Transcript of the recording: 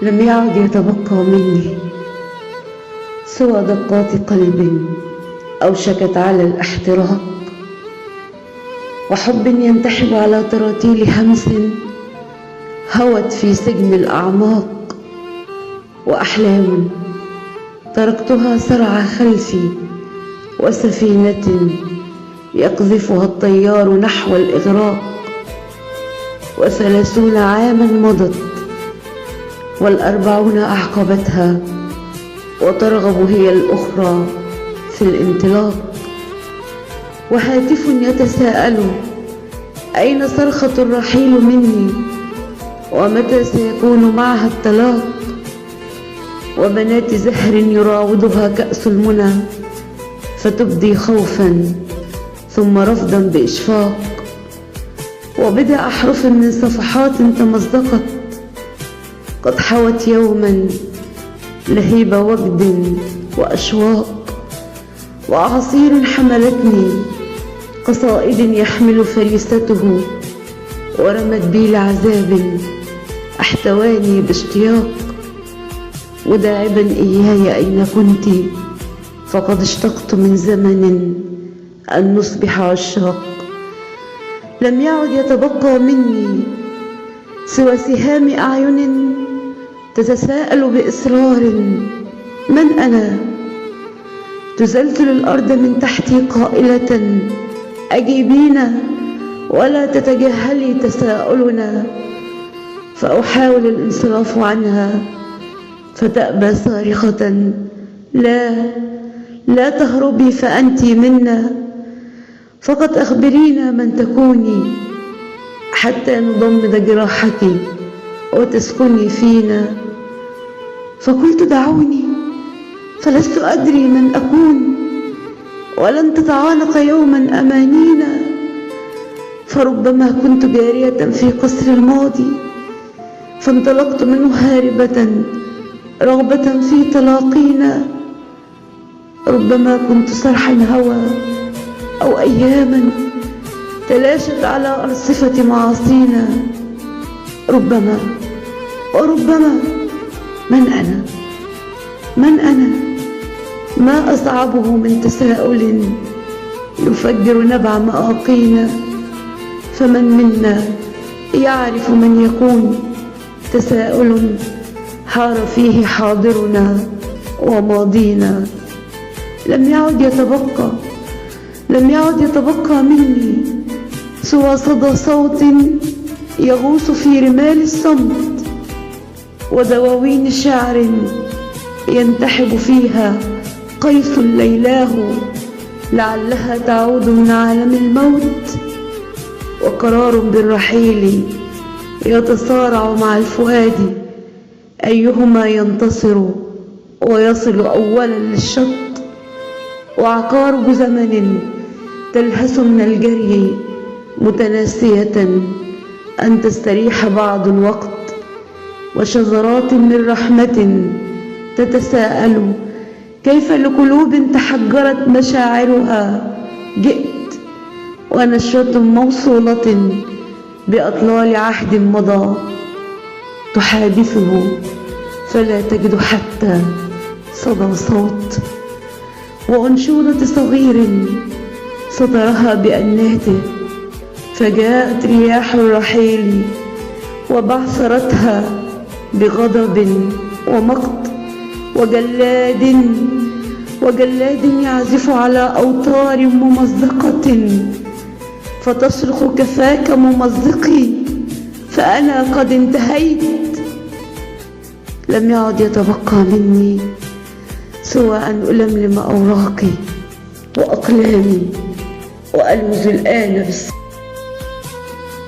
لم يعد يتبقى مني سوى دقات قلب أوشكت على الاحتراق، وحب ينتحب على تراتيل همس هوت في سجن الأعماق، وأحلام تركتها سرع خلفي، وسفينة يقذفها الطيار نحو الإغراق. 30 عاما مضت وال40 أعقبتها، وترغب هي الأخرى في الانطلاق. وهاتف يتساءل أين صرخة الرحيل مني، ومتى سيكون معها الطلاق. وبنات زهر يراودها كأس المنى، فتبدي خوفا ثم رفضا بإشفاق. وبضع أحرف من صفحات تمزقت، قد حوت يوما لهيب وجد وأشواق. وأعاصير حملتني قصائد يحمل فريسته، ورمت بي لعذاب احتواني باشتياق. وداعبا إياي أين كنت، فقد اشتقت من زمن أن نصبح عشاق. لم يعد يتبقى مني سوى سهام أعين تتساءل بإصرار من أنا، تزلزل الأرض من تحتي قائلة أجيبينا ولا تتجاهلي تساؤلنا. فأحاول الانصراف عنها فتأبى صارخة لا تهربي فأنت منا، فقد أخبرينا من تكوني حتى نضمد جراحك وتسكني فينا. فقلت دعوني فلست أدري من أكون، ولن تتعانق يوما أمانينا. فربما كنت جارية في قصر الماضي، فانطلقت منه هاربة رغبة في تلاقينا. ربما كنت صرحا هوى أو أياما تلاشت على أرصفة معاصينا. ربما وربما من أنا ما أصعبه من تساؤل يفجر نبع مآقينا. فمن منا يعرف من يكون تساؤل حار فيه حاضرنا وماضينا. لم يعد يتبقى مني سوى صدى صوت يغوص في رمال الصمت، ودواوين شعر ينتحب فيها قيس ليلاه لعلها تعود من عالم الموت. وقرار بالرحيل يتصارع مع الفؤاد، أيهما ينتصر ويصل أولا للشط. وعقارب زمن تلهث من الجري متناسية أن تستريح بعض الوقت. وشذرات من رحمة تتساءل كيف لقلوب تحجرت مشاعرها جئت. ونشرة موصولة بأطلال عهد مضى تحادثه، فلا تجد حتى صدى صوت. وأنشودة صغير سطرها بأناته، فجاءت رياح الرحيل وبعثرتها بغضب ومقت. وجلاد يعزف على أوتار ممزقة، فتصرخ كفاك ممزقي فأنا قد انتهيت. لم يعد يتبقى مني سوى أن ألملم أوراقي وأقلامي وألوذ الآن بالصبر.